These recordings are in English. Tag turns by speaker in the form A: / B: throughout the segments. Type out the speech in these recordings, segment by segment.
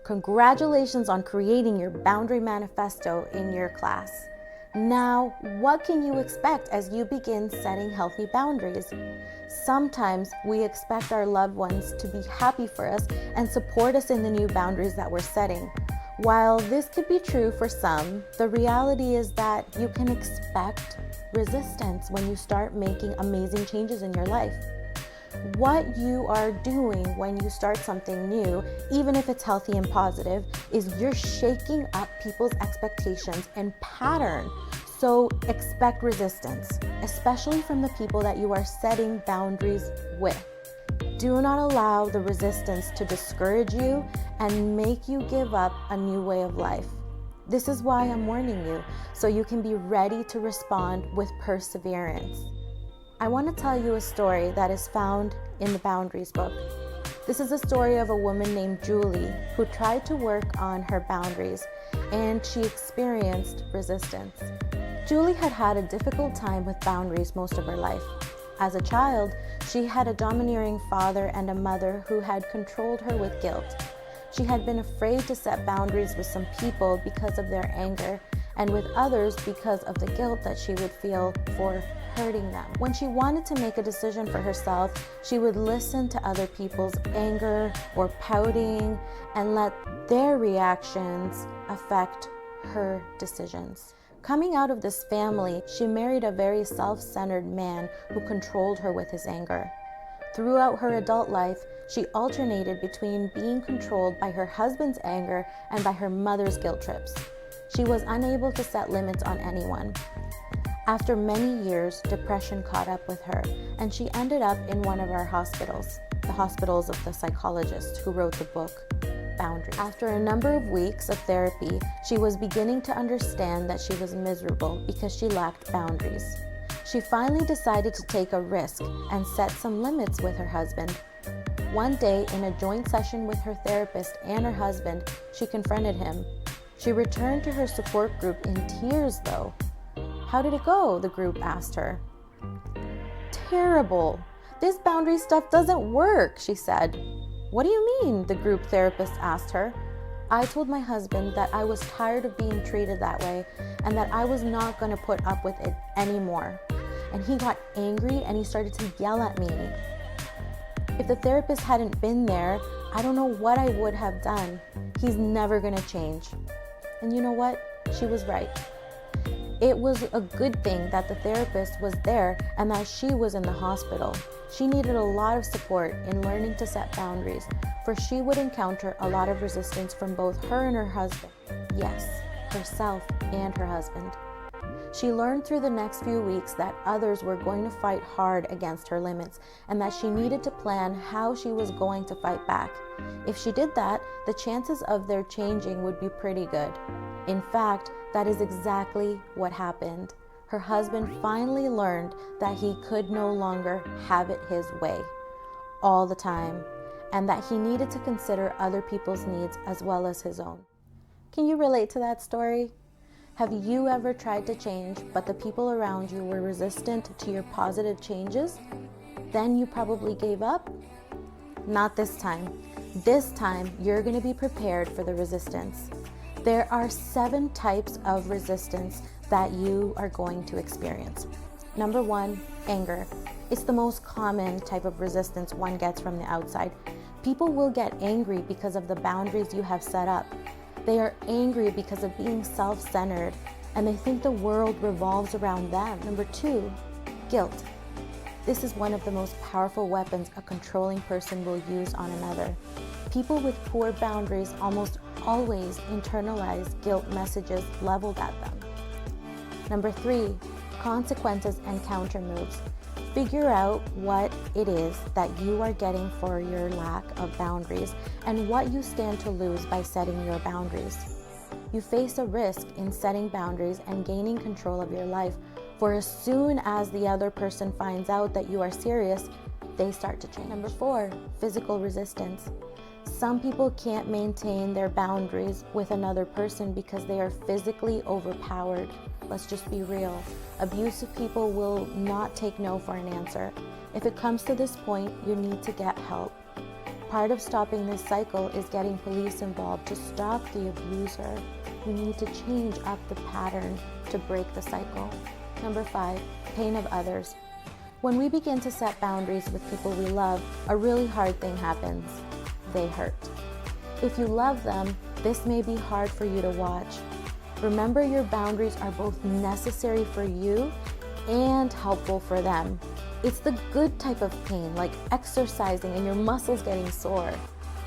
A: Congratulations on creating your boundary manifesto in your class. Now, what can you expect as you begin setting healthy boundaries? Sometimes we expect our loved ones to be happy for us and support us in the new boundaries that we're setting. While this could be true for some, the reality is that you can expect resistance when you start making amazing changes in your life. What you are doing when you start something new, even if it's healthy and positive, is you're shaking up people's expectations and pattern. So expect resistance, especially from the people that you are setting boundaries with. Do not allow the resistance to discourage you and make you give up a new way of life. This is why I'm warning you, so you can be ready to respond with perseverance. I want to tell you a story that is found in the Boundaries book. This is a story of a woman named Julie who tried to work on her boundaries, and she experienced resistance. Julie had had a difficult time with boundaries most of her life. As a child, she had a domineering father and a mother who had controlled her with guilt. She had been afraid to set boundaries with some people because of their anger, and with others because of the guilt that she would feel for hurting them. When she wanted to make a decision for herself, she would listen to other people's anger or pouting and let their reactions affect her decisions. Coming out of this family, she married a very self-centered man who controlled her with his anger. Throughout her adult life, she alternated between being controlled by her husband's anger and by her mother's guilt trips. She was unable to set limits on anyone. After many years, depression caught up with her, and she ended up in one of our hospitals, the hospitals of the psychologist who wrote the book, Boundaries. After a number of weeks of therapy, she was beginning to understand that she was miserable because she lacked boundaries. She finally decided to take a risk and set some limits with her husband. One day, in a joint session with her therapist and her husband, she confronted him. She returned to her support group in tears, though. "How did it go?" the group asked her. "Terrible. This boundary stuff doesn't work," she said. "What do you mean?" the group therapist asked her. "I told my husband that I was tired of being treated that way and that I was not going to put up with it anymore. And he got angry and he started to yell at me. If the therapist hadn't been there, I don't know what I would have done. He's never going to change." And you know what? She was right. It was a good thing that the therapist was there and that she was in the hospital. She needed a lot of support in learning to set boundaries, for she would encounter a lot of resistance from both her and her husband. Yes, herself and her husband. She learned through the next few weeks that others were going to fight hard against her limits and that she needed to plan how she was going to fight back. If she did that, the chances of their changing would be pretty good. In fact, that is exactly what happened. Her husband finally learned that he could no longer have it his way all the time, and that he needed to consider other people's needs as well as his own. Can you relate to that story? Have you ever tried to change, but the people around you were resistant to your positive changes? Then you probably gave up? Not this time. This time, you're going to be prepared for the resistance. There are 7 types of resistance that you are going to experience. Number 1, anger. It's the most common type of resistance one gets from the outside. People will get angry because of the boundaries you have set up. They are angry because of being self-centered, and they think the world revolves around them. Number 2, guilt. This is one of the most powerful weapons a controlling person will use on another. People with poor boundaries almost always internalize guilt messages leveled at them. Number 3, consequences and counter moves. Figure out what it is that you are getting for your lack of boundaries and what you stand to lose by setting your boundaries. You face a risk in setting boundaries and gaining control of your life, for as soon as the other person finds out that you are serious, they start to change. Number 4, physical resistance. Some people can't maintain their boundaries with another person because they are physically overpowered. Let's just be real. Abusive people will not take no for an answer. If it comes to this point, you need to get help. Part of stopping this cycle is getting police involved to stop the abuser. We need to change up the pattern to break the cycle. Number 5, pain of others. When we begin to set boundaries with people we love, a really hard thing happens. They hurt. If you love them, this may be hard for you to watch. Remember, your boundaries are both necessary for you and helpful for them. It's the good type of pain, like exercising and your muscles getting sore,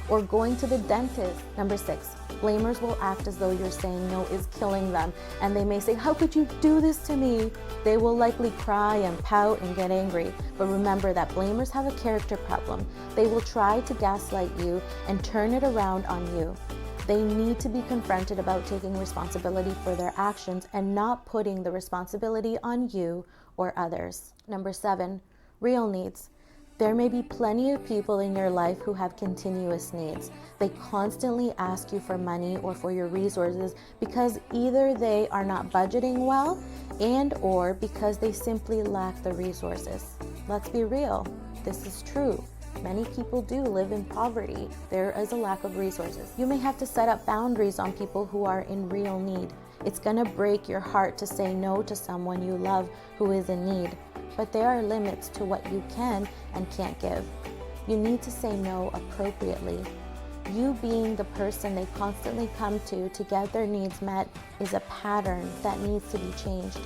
A: or going to the dentist. Number 6, blamers will act as though you're saying no is killing them, and they may say, "How could you do this to me?" They will likely cry and pout and get angry. But remember that blamers have a character problem. They will try to gaslight you and turn it around on you. They need to be confronted about taking responsibility for their actions and not putting the responsibility on you or others. Number 7, real needs. There may be plenty of people in your life who have continuous needs. They constantly ask you for money or for your resources because either they are not budgeting well or because they simply lack the resources. Let's be real, this is true. Many people do live in poverty. There is a lack of resources. You may have to set up boundaries on people who are in real need. It's gonna break your heart to say no to someone you love who is in need. But there are limits to what you can and can't give. You need to say no appropriately. You being the person they constantly come to get their needs met is a pattern that needs to be changed.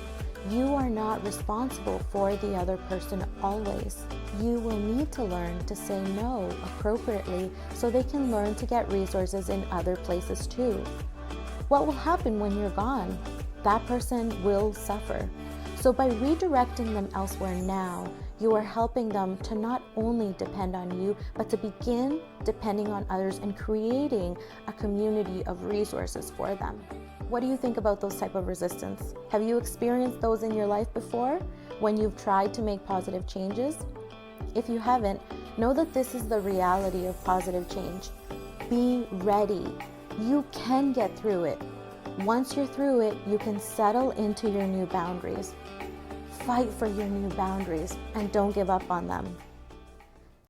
A: You are not responsible for the other person always. You will need to learn to say no appropriately so they can learn to get resources in other places too. What will happen when you're gone? That person will suffer. So by redirecting them elsewhere now, you are helping them to not only depend on you, but to begin depending on others and creating a community of resources for them. What do you think about those type of resistance? Have you experienced those in your life before when you've tried to make positive changes? If you haven't, know that this is the reality of positive change. Be ready. You can get through it. Once you're through it, you can settle into your new boundaries. Fight for your new boundaries and don't give up on them.